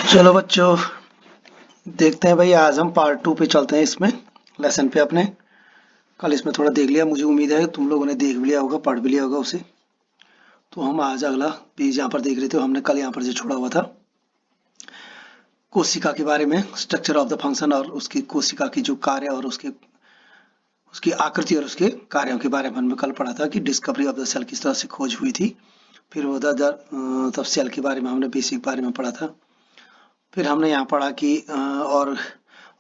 चलो बच्चों, देखते हैं भाई। आज हम पार्ट 2 पे चलते हैं। इसमें लेसन पे अपने कल इसमें थोड़ा देख लिया, मुझे उम्मीद है तुम लोगों ने देख भी लिया होगा, पढ़ भी लिया होगा उसे। तो हम आज अगला पेज यहाँ पर देख रहे थे। हमने कल यहाँ पर जो छोड़ा हुआ था कोशिका के बारे में, स्ट्रक्चर ऑफ द फंक्शन, और उसकी कोशिका की जो कार्य और उसके उसकी आकृति और उसके कार्यों के बारे में हमने कल पढ़ा था कि डिस्कवरी ऑफ द सेल किस तरह से खोज हुई थी। फिर वो तब सेल के बारे में हमने बेसिक बारे में पढ़ा था। फिर हमने यहाँ पढ़ा कि और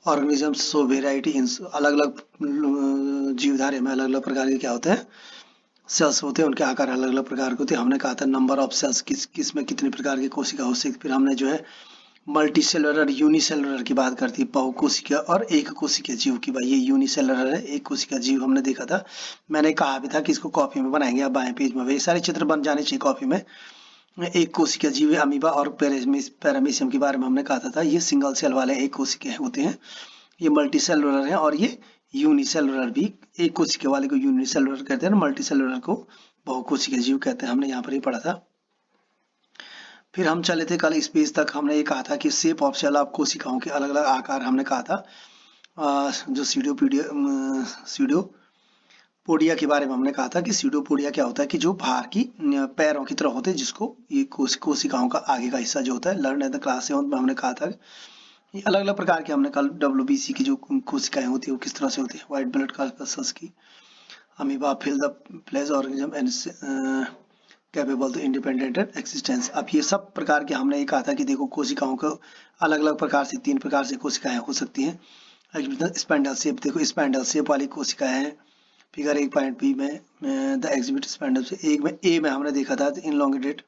ऑर्गेनिजम्स सो वेराइटी इन अलग अलग जीवधारी में अलग अलग प्रकार के क्या होते हैं, सेल्स होते हैं, उनके आकार अलग अलग प्रकार के होते हैं। हमने कहा था नंबर ऑफ सेल्स किस में कितने प्रकार की कोशिका हो सकती। फिर हमने जो है मल्टी सेलुलर यूनिसेलुलर की बात करती है, बहुकोशिकीय और एक कोशिकीय जीव की। भाई ये यूनिसेलुलर है, एक कोशिकीय जीव हमने देखा था। मैंने कहा भी था कि इसको कॉपी में बनाएंगे, अब बाएं पेज में भाई सारे चित्र बन जाने चाहिए कॉपी में। एक कोशिकीय जीव है अमीबा, और पैरामीशियम के बारे में हमने कहा था ये सिंगल सेल वाले एक कोशिकीय होते हैं, ये मल्टी सेलुलर है, और ये यूनिसेलुलर भी। एक कोशिकीय वाले को यूनिसेलुलर कहते हैं, मल्टी सेलुलर को बहुकोशिकीय जीव कहते हैं। हमने यहाँ पर ही पढ़ा था। फिर हम चले थे कल इस पेज तक। हमने ये कहा था कि शेप ऑफ सेल ऑफ कोशिकाओं के अलग अलग आकार हमने कहा था। जो सीडोपोडिया के बारे में हमने कहा था कि सीडोपोडिया क्या होता है कि जो बाहर की पैरों की तरह होते हैं, जिसको ये कोशिकाओं का आगे का हिस्सा जो होता है। लर्न एट द क्लास 7 में हमने कहा था ये अलग अलग प्रकार के। हमने कल WBC की जो कोशिकाएं होती है वो किस तरह से होती है, व्हाइट ब्लड कॉर्पसल्स की। Amoeba fill the place organism and capable to independent existence. अब ये सब प्रकार के हमने ये कहा था कि देखो कोशिकाओं को अलग अलग प्रकार से 3 प्रकार से कोशिकाएं हो सकती हैं। स्पैंडल शेप, देखो स्पैंडल शेप वाली कोशिकाएं हैं। फिगर 1.B में द एग्जिबिट स्पैंडल से एक में ए में हमने देखा था इनलोंगेटेड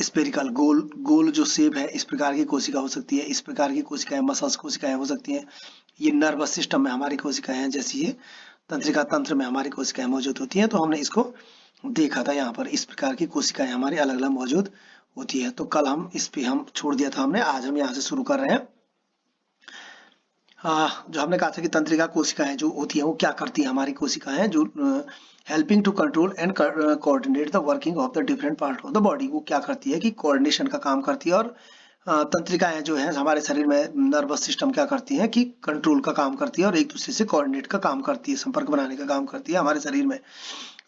स्पेरिकल गोल गोल जो शेप है, इस प्रकार की कोशिका हो सकती है। इस प्रकार की कोशिकाएं मसल्स कोशिकाएं हो सकती हैं। ये नर्वस सिस्टम में हमारी कोशिकाएं हैं, जैसी ये तंत्रिका तंत्र में हमारी कोशिकाएं मौजूद होती हैं। तो हमने इसको देखा था यहाँ पर, इस प्रकार की कोशिकाएं हमारी अलग अलग मौजूद होती है। तो कल हम इस पे हम छोड़ दिया था हमने, आज हम यहाँ से शुरू कर रहे हैं। जो हमने कहा था कि तंत्रिका कोशिकाएं जो होती हैं वो क्या करती है, हमारी कोशिकाएं जो helping to control and coordinate the working of the different part of the body. वो क्या करती है कि कोऑर्डिनेशन का काम करती है। और तंत्रिकाएं जो है हमारे शरीर में नर्वस सिस्टम क्या करती हैं कि कंट्रोल का काम करती है और एक दूसरे से कोऑर्डिनेट का काम करती है, संपर्क बनाने का काम करती है हमारे शरीर में।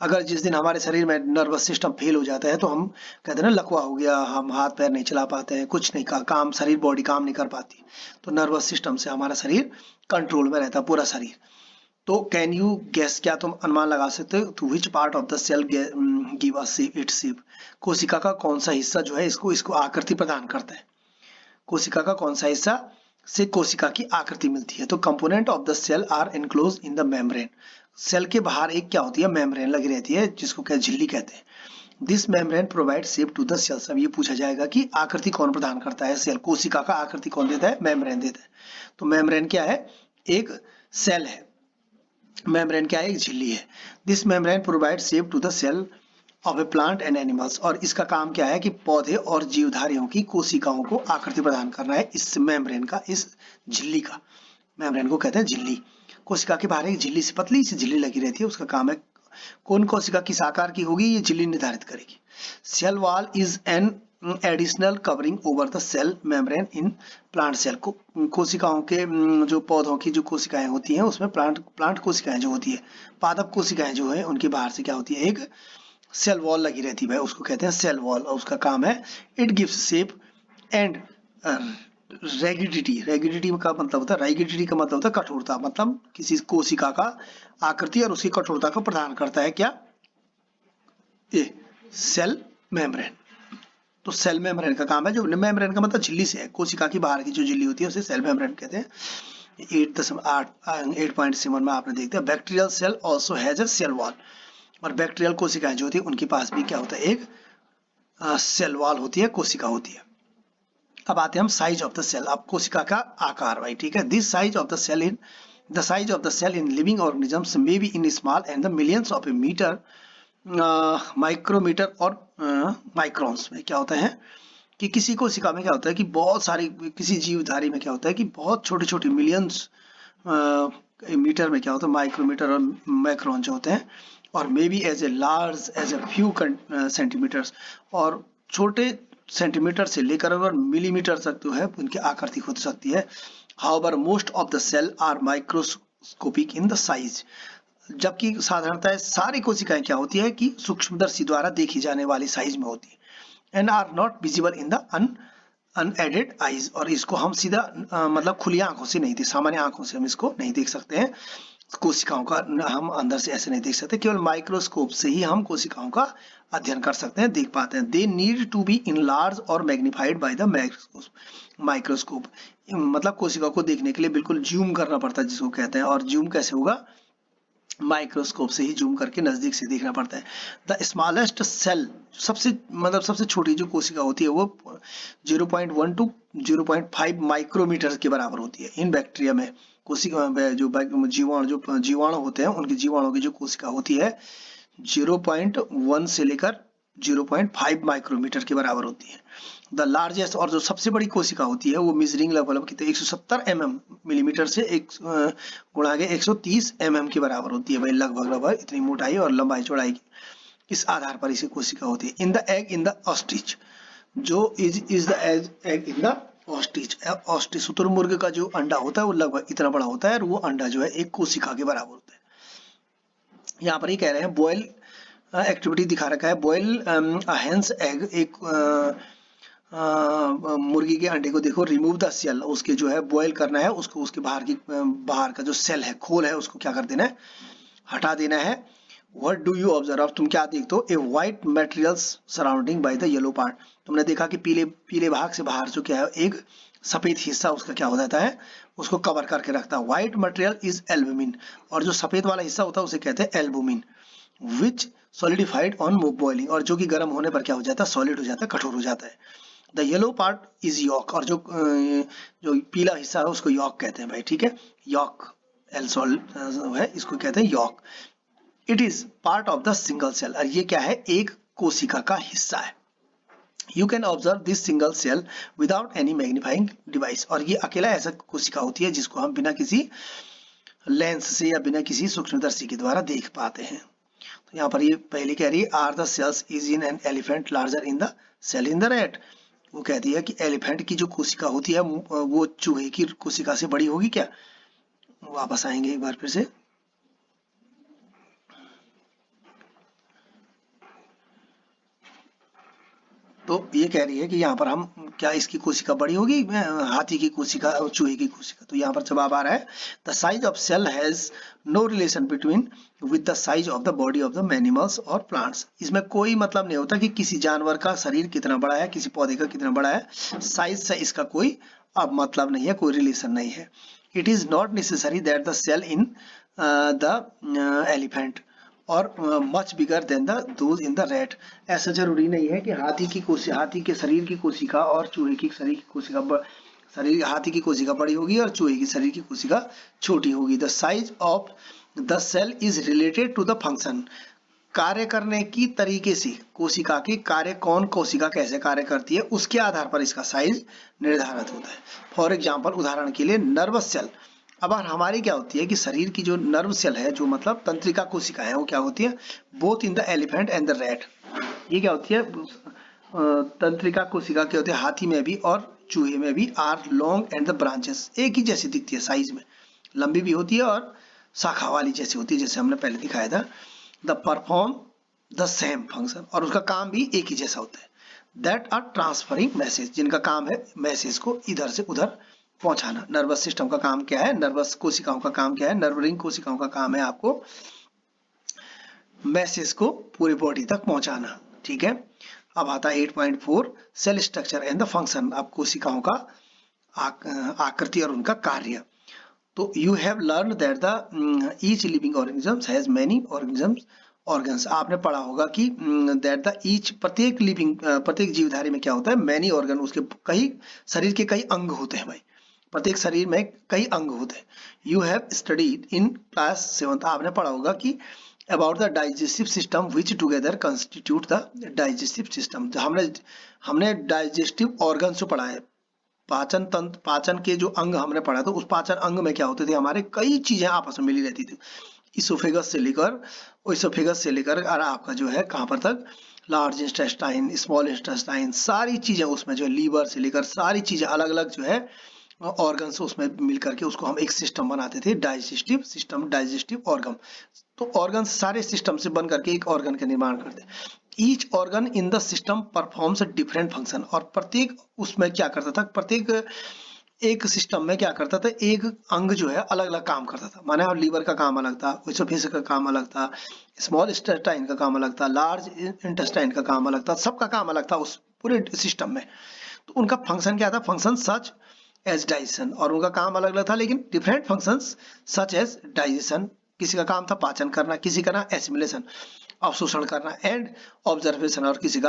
अगर जिस दिन हमारे शरीर में नर्वस सिस्टम फेल हो जाता है तो हम कहते हैं ना लकवा हो गया, हम हाथ पैर नहीं चला पाते हैं, कुछ नहीं काम शरीर बॉडी काम नहीं कर पाती। तो नर्वस सिस्टम से हमारा शरीर कंट्रोल में रहता है, पूरा शरीर। तो कैन यू गेस, क्या तुम अनुमान लगा सकते हो to which part of the cell give us its shape. कोशिका का कौन सा हिस्सा जो है इसको इसको आकृति प्रदान करता है। कोशिका का कौन सा हिस्सा से कोशिका की आकृति मिलती है। तो component of the cell are enclose in the membrane. Cell के बाहर एक क्या होती है, मेम्ब्रेन लगी रहती है, जिसको क्या झिल्ली कहते हैं। This membrane provide shape to the cells. अब ये पूछा जाएगा कि आकृति कौन प्रदान करता है, सेल कोशिका का आकृति कौन देता है, मेम्ब्रेन देता है। तो मेम्ब्रेन क्या है, एक सेल है। मेम्ब्रेन क्या है, एक झिल्ली है। This membrane provide shape to the cell of a plant and animals. और इसका काम क्या है कि पौधे और जीवधारियों की कोशिकाओं को आकृति प्रदान करना है इस मेम्ब्रेन का, इस झिल्ली का। मेम्ब्रेन को कहते हैं झिल्ली। कोशिका के बाहर एक झिल्ली से पतली सी झिल्ली लगी रहती है, उसका काम है कौन कोशिका किस आकार की होगी ये झिल्ली निर्धारित करेगी। Cell wall is an additional covering over the cell membrane in plant cell. कोशिकाओं के जो पौधों की जो कोशिकाएं होती हैं उसमें प्लांट कोशिकाएं जो होती है, पादप कोशिकाएं जो है उनके बाहर से क्या होती है, एक सेल वॉल लगी रहती है, उसको कहते हैं सेल वॉल। और उसका काम है इट गिव्स शेप एंड रेगिडिटी। रेगिडिटी का मतलब होता है, रेगिडिटी का मतलब होता है कठोरता, मतलब किसी कोशिका का आकृति और उसकी कठोरता को प्रदान करता है क्या, ये सेल मेम्ब्रेन। तो सेल मेम्ब्रेन का काम है, जो मेम्ब्रेन का मतलब झिल्ली से है, कोशिका की बाहर की जो झिल्ली होती है उसे सेल मेम्ब्रेन कहते हैं। 8.7 में आपने देखते हैं bacterial cell also has a cell wall. और बैक्टीरियल कोशिकाएं जो होती है उनके पास भी क्या होता है, एक सेल वॉल होती है, कोशिका होती है। अब आते हैं हम साइज ऑफ द सेल। अब कोशिका का आकार भाई, ठीक है। This size of the cell in the size of the cell in living organisms may be in small and the millions of a meter, micrometer और माइक्रॉन्स में क्या होता है कि किसी कोशिका में क्या होता है कि बहुत सारी, किसी जीवधारी में क्या होता है कि बहुत छोटी छोटी मिलियंस मीटर में क्या होता है, माइक्रोमीटर और माइक्रॉन जो होते हैं, और may be as a large as a few centimeters, और छोटे सेंटीमीटर से लेकर और मिलीमीटर तक जो है उनकी आकृति हो सकती है। However most of the cell are microscopic in the size, जबकि साधारणतः सारी कोशिकाएं क्या होती है कि सूक्ष्मदर्शी द्वारा देखी जाने वाली साइज में होती है। And are not visible in the unaided eyes, और इसको हम सीधा मतलब खुली आंखों से नहीं देख, सामान्य आंखों से हम इसको नहीं देख सकते हैं। कोशिकाओं का हम अंदर से ऐसे नहीं देख सकते, केवल माइक्रोस्कोप से ही हम कोशिकाओं का अध्ययन कर सकते हैं, देख पाते हैं। They need to be enlarge और मैग्नीफाइड बाय द माइक्रोस्कोप, मतलब कोशिका को देखने के लिए बिल्कुल जूम करना पड़ता है जिसको कहते हैं, और जूम कैसे होगा, माइक्रोस्कोप से ही जूम करके नजदीक से देखना पड़ता है। द स्मॉलेस्ट सेल, सबसे छोटी जो कोशिका होती है वो 0.1 टू 0.5 माइक्रोमीटर के बराबर होती है। इन बैक्टीरिया में कोशिका जो जीवाणु होते हैं, उनकी जीवाणु की जो कोशिका होती है 0.1 से लेकर 0.5 माइक्रोमीटर के बराबर होती है। द लार्जेस्ट, और जो सबसे बड़ी कोशिका होती है वो मेजरिंग लगभग कितने 170 मिलीमीटर से 130 के बराबर होती है भाई, लगभग इतनी मोटाई और लंबाई चौड़ाई की, इस आधार पर इसे कोशिका होती है। In the egg in the ostrich, जो is the egg in the ostrich शुतुरमुर्ग का जो अंडा होता है वो लगभग इतना बड़ा होता है, और वो अंडा जो है एक कोशिका के बराबर होता है। यहाँ पर ये कह रहे हैं बॉयल एक्टिविटी दिखा रखा है, बॉयल हेंस एग, एक मुर्गी के अंडे को देखो, रिमूव द सेल, उसके जो है बॉयल करना है उसको, उसके बाहर का जो सेल है, खोल है, उसको क्या कर देना है, हटा देना है। व्हाट डू यू ऑब्जर्व, तुम क्या देखते हो, a white materials surrounding by the yellow part, तुमने देखा कि पीले भाग से बाहर जो क्या है एक सफेद हिस्सा उसका क्या हो जाता है, उसको कवर करके रखता है। व्हाइट मटेरियल इज एल्बुमिन, और जो सफेद वाला हिस्सा होता है उसे कहते हैं albumin, which solidified on boiling, और जो कि गर्म होने पर क्या हो जाता है, सॉलिड हो जाता है, कठोर हो जाता है। The yellow part is yolk, और जो पीला हिस्सा है उसको यॉक कहते हैं भाई, ठीक है, यॉक एल्सोल है, इसको कहते हैं yolk. It is part of the single cell, और ये क्या है, एक कोशिका का हिस्सा है। You can observe this single cell without any magnifying device, और ये अकेला ऐसा कोशिका होती है जिसको हम बिना किसी लेंस से या बिना किसी सूक्ष्मदर्शी के द्वारा देख पाते हैं। तो यहाँ पर ये पहले कह रही है, are the cells is in an elephant larger in the cell in the rat, वो कहती है कि एलिफेंट की जो कोशिका होती है वो चूहे की कोशिका से बड़ी होगी क्या। वापस आएंगे एक बार फिर से, तो ये कह रही है कि यहाँ पर हम क्या इसकी कोशिका बड़ी होगी, हाथी की कोशिका और चूहे की कोशिका। तो यहाँ पर जवाब आ रहा है, the size of cell has no relation between with the size of the body of the animals और प्लांट्स, इसमें कोई मतलब नहीं होता कि किसी जानवर का शरीर कितना बड़ा है, किसी पौधे का कितना बड़ा है, साइज से इसका कोई अब मतलब नहीं है, कोई रिलेशन नहीं है। It is not necessary that the cell in the elephant are much bigger than the those in the rat, ऐसा जरूरी नहीं है कि हाथी के शरीर की कोशिका और चूहे की शरीर की कोशिका हाथी की कोशिका बड़ी होगी और चूहे की शरीर की कोशिका छोटी होगी। The size of the cell is related to the function, कार्य करने की तरीके से कोशिका के कार्य, कौन कोशिका कैसे कार्य करती है उसके आधार पर इसका साइज निर्धारित होता है। फॉर एग्जाम्पल, उदाहरण के लिए नर्वस सेल, अब हमारी क्या होती है कि शरीर की जो नर्व सेल है, जो मतलब तंत्रिका कोशिका है, वो क्या होती है, both in the elephant and the rat, ये क्या होती है, तंत्रिका कोशिका क्या होती है हाथी में भी और चूहे में भी, are long and the branches, एक ही जैसी दिखती है साइज में, लंबी भी होती है और शाखा वाली जैसी होती है, जैसे हमने पहले दिखाया था। The perform the same function, और उसका काम भी एक ही जैसा होता है। दैट आर ट्रांसफरिंग मैसेज, जिनका काम है मैसेज को इधर से उधर पहुंचाना। नर्वस सिस्टम का काम क्या है, नर्वस कोशिकाओं का काम क्या है, नर्वरिंग कोशिकाओं का काम है आपको मैसेज को पूरी बॉडी तक पहुंचाना, ठीक है। अब आता है 8.4 cell structure and the function, अब कोशिकाओं का आकृति और उनका कार्य। तो you have learn that the each living organisms has many organs, आपने पढ़ा होगा कि दैट द ईच, प्रत्येक जीवधारी में क्या होता है, मैनी ऑर्गन, उसके कई शरीर के कई अंग होते हैं भाई, प्रत्येक शरीर में कई अंग होते हैं। You have studied in class 7, आपने पढ़ा होगा कि about the digestive system which together constitute the digestive system, हमने डाइजेस्टिव ऑर्गन से पढ़ा है, पाचन तंत्र, पाचन के जो अंग हमने पढ़ा, तो उस पाचन अंग में क्या होते थे, हमारे कई चीजें आपस में मिली रहती थी, इसोफेगस से लेकर और आपका जो है कहां पर तक, लार्ज इंटेस्टाइन, स्मॉल इंटेस्टाइन, सारी चीजें उसमें जो है लीवर से लेकर सारी चीजें अलग अलग जो है ऑर्गन्स उसमें मिल करके उसको हम एक सिस्टम बनाते थे, डाइजेस्टिव सिस्टम, डाइजेस्टिव ऑर्गन। तो ऑर्गन्स सारे सिस्टम से बन करके एक ऑर्गन का निर्माण करते हैं। Each organ in the system performs a different function, और प्रत्येक उसमें क्या करता था, प्रत्येक एक सिस्टम में क्या करता था, एक अंग जो है अलग अलग काम करता था। माने लीवर का काम अलग था, इसोफेजिस का काम अलग था, स्मॉल इंटेस्टाइन का काम अलग था, लार्ज इंटेस्टाइन का काम अलग था, सबका काम अलग था उस पूरे सिस्टम में। तो उनका फंक्शन क्या था, फंक्शन सच एज डाइजेशन, और उनका काम अलग अलग था लेकिन different functions such as digestion. किसी का काम था पाचन करना, किसी का ना एसिमिलेशन अवशोषण करना, एंड ऑब्जर्वेशन, और किसी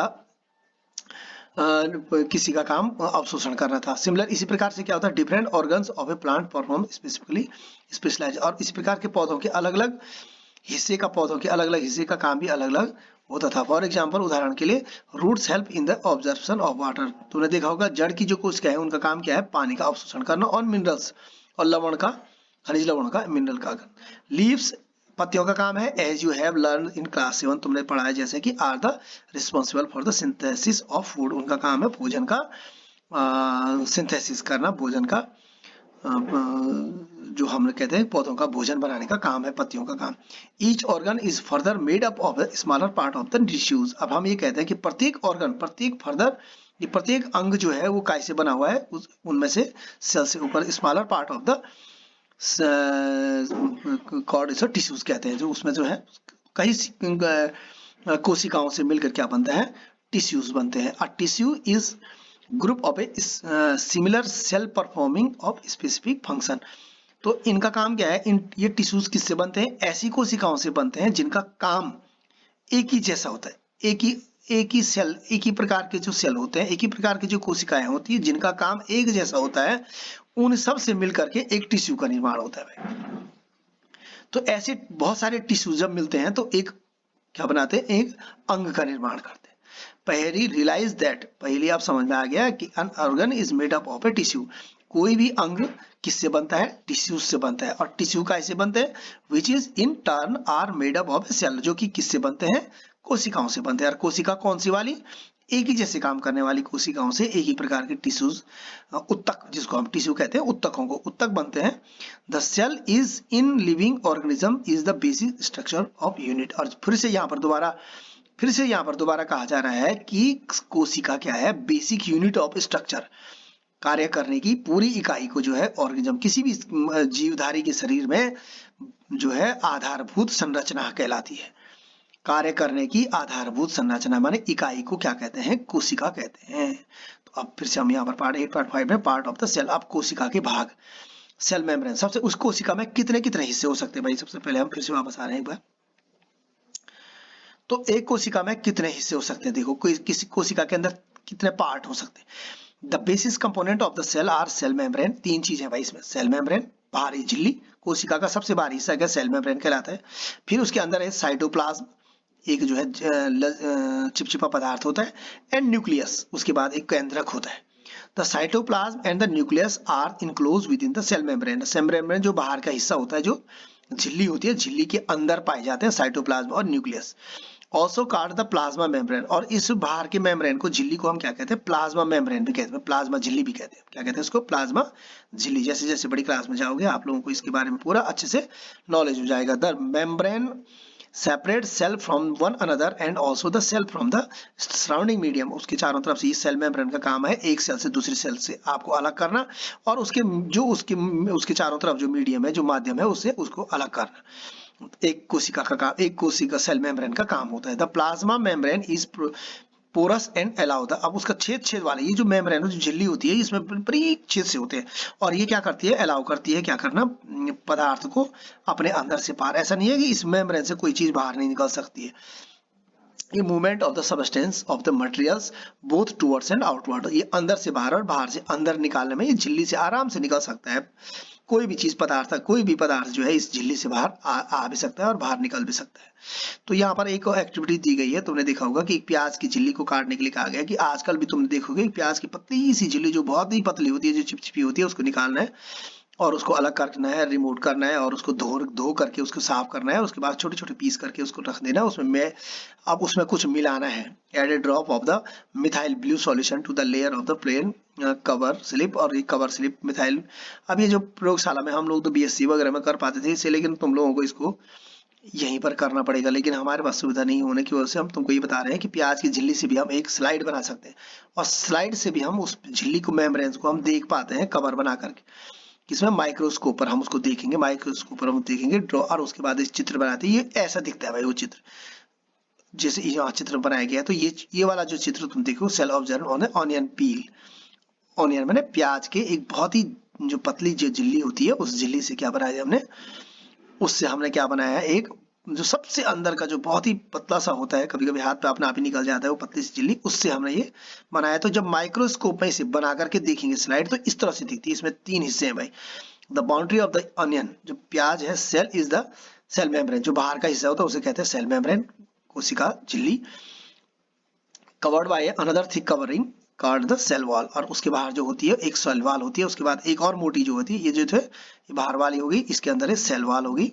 का काम अवशोषण करना था। सिमिलर इसी प्रकार से क्या होता है, different organs of a plant perform specifically specialize, और इस प्रकार के पौधों के अलग अलग हिस्से का, पौधों के अलग अलग हिस्से का काम भी अलग अलग होता था। फॉर एग्जाम्पल, उदाहरण के लिए roots help in the absorption of water. तुमने देखा होगा जड़ की जो कोशिकाएं है उनका काम क्या है, पानी का अवशोषण करना, और मिनरल्स और लवण का, खनिज लवण का, मिनरल का। लीव्स पत्तियों का काम है, as you have learn in class 7 तुमने पढ़ा है जैसे कि are the responsible for the synthesis of food, उनका काम है भोजन का सिंथेसिस करना, भोजन का जो हम कहते हैं पौधों का भोजन बनाने का काम है, पत्तियों का काम। Each organ is further made up of the smaller part of the tissues. अब हम ये कहते हैं कि प्रत्येक ऑर्गन, प्रत्येक फर्दर, ये प्रत्येक अंग जो है वो कैसे बना हुआ है, उनमें से सेल से ऊपर smaller part of the cord इसे टिश्यूज कहते हैं, जो उसमें जो है कई कोशिकाओं से मिलकर क्या बनता है, टिश्यूज बनते हैं। A tissue is group of a similar cell performing of specific function. तो इनका काम क्या है, ये टिश्यूज किससे बनते हैं, ऐसी कोशिकाओं से बनते हैं जिनका काम एक ही जैसा होता है, एक ही सेल, एक ही प्रकार के जो सेल होते हैं, एक ही प्रकार की जो कोशिकाएं होती है जिनका काम एक जैसा होता है, उन सब से मिलकर के एक टिश्यू का निर्माण होता है भाई। तो ऐसे बहुत सारे टिश्यू जब मिलते हैं तो एक क्या बनाते हैं, एक अंग का निर्माण करते हैं। पहली रियलाइज दैट, पहले आप समझ में आ गया कि an organ is made up of a tissue. कोई भी अंग किससे बनता है, टिश्यू से बनता है। और टिश्यू कैसे बनते हैं, which is in turn are made up of a cell, जो कि किससे बनते हैं, कोशिकाओं से बनते हैं। और कोशिका कौन सी वाली, एक ही जैसे काम करने वाली कोशिकाओं से एक ही प्रकार के टिश्यूज, उत्तक जिसको हम टिश्यू कहते हैं, उत्तकों को उत्तक बनते हैं। The cell is in living organism is the basic structure of unit. और फिर से यहाँ पर दोबारा कहा जा रहा है कि कोशिका क्या है, बेसिक यूनिट ऑफ स्ट्रक्चर, कार्य करने की पूरी इकाई को जो है ऑर्गेनिज्म, किसी भी जीवधारी के शरीर में जो है आधारभूत संरचना कहलाती है। कार्य करने की आधारभूत संरचना माने इकाई को क्या कहते हैं, कोशिका कहते हैं। तो अब फिर से हम यहाँ पर पार्ट 8.5 में पार्ट ऑफ द सेल, अब कोशिका के भाग, सेल मेम्ब्रेन। सबसे उस कोशिका में कितने कितने हिस्से हो सकते हैं भाई, सबसे पहले हम फिर से वापस आ रहे हैं एक बार। तो एक कोशिका में कितने हिस्से हो सकते हैं, देखो किसी कोशिका के अंदर कितने पार्ट हो सकते हैं। The basis component of the cell are cell membrane. तीन चीजें भाई इसमें, सेल मेम्ब्रेन, बाहरी झिल्ली, कोशिका का सबसे बाहरी हिस्सा क्या सेल मेम्ब्रेन कहलाता है। फिर उसके अंदर है साइटोप्लाज्म, एक जो है चिपचिपा पदार्थ होता है, एंड न्यूक्लियस, उसके बाद एक केंद्रक होता है। The cytoplasm and the nucleus are enclose within the cell membrane. Cell membrane जो बाहर का हिस्सा होता है, जो झिल्ली होती है, झिल्ली के अंदर पाए जाते हैं साइटोप्लाज्म और nucleus. Also called the plasma membrane. और इस बाहर के मेम्ब्रेन को, झिल्ली को हम क्या कहते हैं, प्लाज्मा मेम्ब्रेन भी कहते हैं, प्लाज्मा झिल्ली भी कहते हैं। क्या कहते हैं इसको, प्लाज्मा झिल्ली। जैसे जैसे बड़ी क्लास में जाओगे आप लोगों को इसके बारे में पूरा अच्छे से नॉलेज हो जाएगा। The membrane separate cell from one another and also the cell from the surrounding medium. उसके चारों तरफ से, इस सेल मेम्ब्रेन का काम है एक सेल से दूसरी सेल से आपको अलग करना, और उसके चारों तरफ जो मीडियम है, जो माध्यम है, उससे उसको अलग करना। एक कोशिका का काम, एक कोशिका सेल मेम्ब्रेन का काम होता है। The plasma membrane is porous and allow the, अब उसका छेद वाले, ये जो मेम्ब्रेन है, जो झिल्ली होती है, इसमें बारीक छेद से होते हैं, और ये क्या करती है, अलाउ करती है क्या करना, पदार्थ को अपने अंदर से पार। ऐसा नहीं है कि इस मेम्ब्रेन से कोई चीज बाहर नहीं निकल सकती है। ये movement of the substance of the materials both towards and outward, ये अंदर से बाहर और बाहर से अंदर निकालने में ये झिल्ली से आराम से निकल सकता है। कोई भी चीज, पदार्थ, कोई भी पदार्थ जो है इस झिल्ली से बाहर आ भी सकता है और बाहर निकल भी सकता है। तो यहाँ पर एक एक्टिविटी दी गई है, तुमने देखा होगा कि एक प्याज की झिल्ली को काटने के लिए कहा गया कि आजकल भी तुमने देखोगे प्याज की पतली सी झिल्ली जो बहुत ही पतली होती है, जो चिपचिपी होती है, उसको निकालना है। और उसको अलग करना है, रिमूव करना है और उसको धो करके उसको साफ करना है। उसके बाद छोटे छोटे पीस करके उसको रख देना है। उसमें मैं अब उसमें कुछ मिलाना है। Add a drop of the methyl blue solution to the layer of the plain cover slip. और ये कवर स्लिप मिथाइल, अब ये जो प्रयोगशाला में हम लोग तो बीएससी वगैरह में कर पाते थे इसे, लेकिन तुम लोगों को इसको यहीं पर करना पड़ेगा। लेकिन हमारे पास सुविधा नहीं होने की वजह से हम तुमको ये बता रहे हैं कि प्याज की झिल्ली से भी हम एक स्लाइड बना सकते हैं, और स्लाइड से भी हम उस झिल्ली को, मेम्ब्रेन को हम देख पाते हैं कवर बना करके। किसमें? माइक्रोस्कोप पर हम उसको देखेंगे, माइक्रोस्कोप पर हम देखेंगे ड्रॉ, और उसके बाद इस चित्र बनाते हैं। ये ऐसा दिखता है भाई वो चित्र, जैसे यहाँ चित्र बनाया गया है। तो ये वाला जो चित्र तुम देखो, cell observe on onion peel. Onion मैंने प्याज के एक बहुत ही जो पतली जो झिल्ली होती है, उस झिल्ली से क्या बनाया हमने, उससे हमने क्या बनाया है, एक जो सबसे अंदर का जो बहुत ही पतला सा होता है, कभी कभी हाथ पे अपने आप ही निकल जाता है वो पतली सी झिल्ली, उससे हमने ये बनाया। तो जब माइक्रोस्कोप में इसे बना करके देखेंगे स्लाइड, तो इस तरह से दिखती है। इसमें 3 हिस्से हैं भाई। The boundary of the onion, जो प्याज है, cell is the cell membrane, जो बाहर का हिस्सा होता है उसे कहते हैं सेल मेम्ब्रेन, कोशिका झिल्ली। Covered by another thick covering called the cell wall, और उसके बाहर जो होती है एक सेल वॉल होती है। उसके बाद एक और मोटी जो होती है, ये जो थे ये बाहर वाली होगी, इसके अंदर एक सेल वॉल होगी।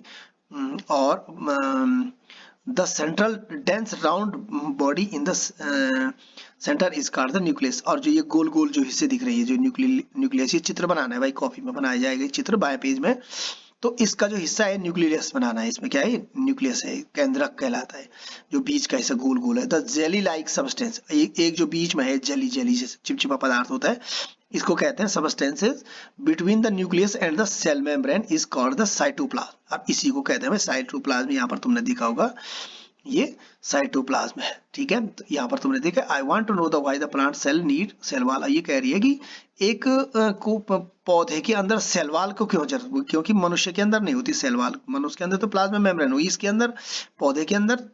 और the central dense round body in the centre is called the nucleus. और जो ये गोल गोल जो हिस्से दिख रही है, जो न्यूक्लियस, ये चित्र बनाना है भाई, कॉपी में बनाया जाएगा चित्र बाएं पेज में। तो इसका जो हिस्सा है न्यूक्लियस बनाना है। इसमें क्या है, न्यूक्लियस है, केंद्रक कहलाता है। जो बीच का हिस्सा गोल गोल है। द जेली लाइक सब्सटेंस, एक जो बीच में है जेली जेली जैसे चिपचिपा पदार्थ होता है, इसको कहते हैं substances between the nucleus and the cell membrane is called the cytoplasm. अब इसी को कहते हैं साइटोप्लाज्म। यहाँ पर तुमने देखा होगा ये साइटोप्लाज्म है, ठीक है। तो यहाँ पर तुमने देखा, I want to know the why the plant cell need cell wall. ये कह रही है कि एक को पौधे के अंदर सेल वॉल को क्यों जरूरत, क्योंकि मनुष्य के अंदर नहीं होती सेल वॉल। मनुष्य के अंदर तो प्लाज्मा मेम्ब्रेन हुई, इसके अंदर पौधे के अंदर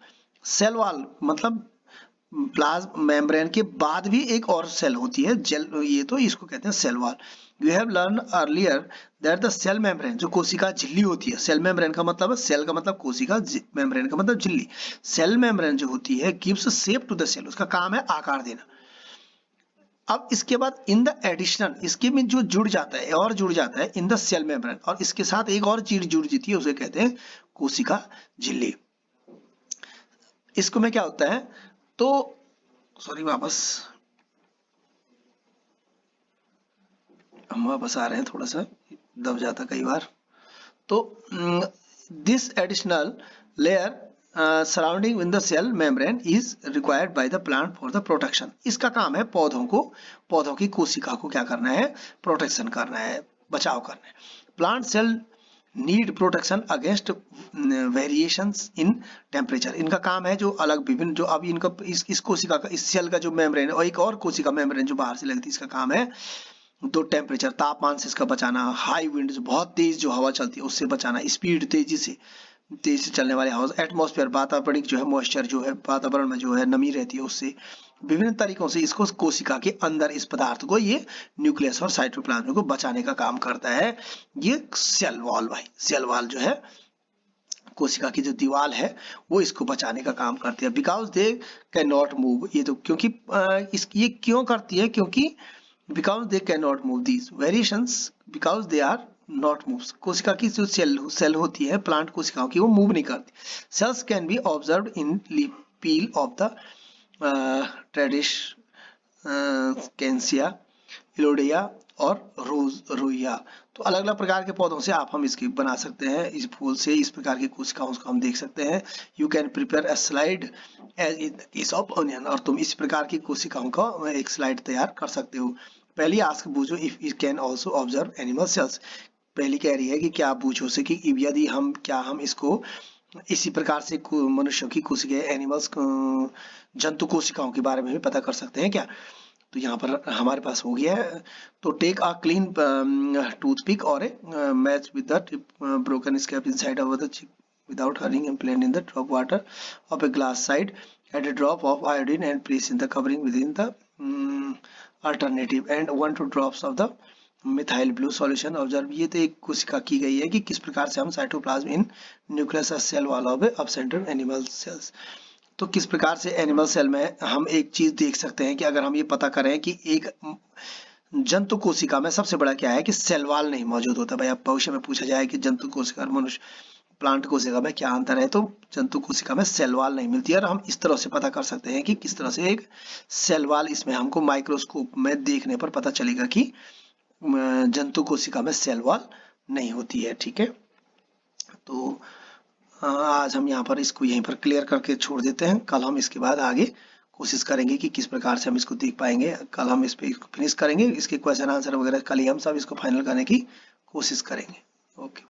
सेल वॉल, मतलब प्लाज्मा मेम्ब्रेन के बाद भी एक और सेल होती है जेल, ये तो इसको कहते हैं cell wall. We have learn earlier that the cell membrane, जो कोशिका झिल्ली होती है, सेल मेम्ब्रेन का मतलब है, सेल का मतलब कोशिका, मेम्ब्रेन का मतलब झिल्ली। सेल मेम्ब्रेन जो होती है gives shape to the cell, उसका काम है आकार देना। अब इसके बाद इन द एडिशनल, इसके में जो जुड़ जाता है और जुड़ जाता है इन द सेल मेम्ब्रेन, और इसके साथ एक और चीज जुड़ जाती है, उसे कहते हैं कोशिका झिल्ली। इसको में क्या होता है, तो सॉरी हम वापस आ रहे हैं, थोड़ा सा दब जाता कई बार। तो this additional layer surrounding in the cell membrane is required by the plant for the protection. इसका काम है पौधों की कोशिका को क्या करना है, प्रोटेक्शन करना है, बचाव करना है। Plant cell need protection against variations in temperature. इनका काम है जो अलग विभिन्न, जो अभी इनका इस कोशिका का, इस सेल का जो मेम्ब्रेन है और एक और कोशिका मेम्ब्रेन जो बाहर से लगती है, इसका काम है दो टेम्परेचर, तापमान से इसका बचाना, हाई विंड, बहुत तेज जो हवा चलती है उससे बचाना, स्पीड, तेजी से चलने वाले हवा, एटमॉस्फेयर, वातावरणिक जो है मॉइस्चर जो है वातावरण में जो है नमी रहती है, उससे विभिन्न तरीकों से इसको कोशिका के अंदर इस पदार्थ को, ये न्यूक्लियस और साइटोप्लाज्म को बचाने का काम करता है ये सेल वॉल भाई। सेल वॉल जो है कोशिका की जो दीवार है वो इसको बचाने का काम करती है। Because they can not move, ये तो क्योंकि ये क्यों करती है, क्योंकि because they cannot move these variations because they are not moves। कोशिका की जो सेल होती है प्लांट कोशिकाओं की, वो मूव नहीं करती। Cells can be observed in peel of the tradescantia, elodea और रोइया। तो अलग अलग प्रकार के पौधों से हम इसके बना सकते हैं, इस फूल से इस प्रकार की कोशिकाओं को हम देख सकते हैं। You can prepare a slide as in the case of onion, और तुम इस प्रकार की कोशिकाओं का एक स्लाइड तैयार कर सकते हो। पहली आस्क बूझो if you can also observe animal cells. पहली कह रही है कि क्या आप पूछो से कि यदि हम इसको इसी प्रकार से मनुष्यों की कोशिकाएं, एनिमल्स, जंतु कोशिकाओं के बारे में भी पता कर सकते हैं क्या। तो यहाँ पर हमारे पास हो गया है। तो टेक अ क्लीन टूथपिक और a match with the broken scrap inside of the cheek without hurrying and plain in the drop water of a glass side, add a drop of iodine and place in the covering within the alternative and 1 to 2 drops of the methyl blue solution observe. ये तो एक कोशिका की गई है कि किस प्रकार से हम साइटोप्लाज्म इन न्यूक्लियस सेल वाला अब सेंटर एनिमल सेल्स। तो किस प्रकार से एनिमल सेल में हम एक चीज देख सकते हैं कि अगर हम ये पता करें कि एक जंतु कोशिका में सबसे बड़ा क्या है कि सेल वॉल नहीं मौजूद होता। भाई अब भविष्य में पूछा जाए कि जंतु कोशिका और मनुष्य प्लांट कोशिका में क्या अंतर है, तो जंतु कोशिका में सेल वॉल नहीं मिलती है। और हम इस तरह से पता कर सकते हैं कि किस तरह से एक सेल वॉल इसमें हमको माइक्रोस्कोप में देखने पर पता चलेगा कि जंतु कोशिका में सेल वॉल नहीं होती है। ठीक है, तो आज हम यहाँ पर इसको यहीं पर क्लियर करके छोड़ देते हैं। कल हम इसके बाद आगे कोशिश करेंगे कि किस प्रकार से हम इसको देख पाएंगे। कल हम इस पे फिनिश करेंगे, इसके क्वेश्चन आंसर वगैरह कल ही हम सब इसको फाइनल करने की कोशिश करेंगे। ओके।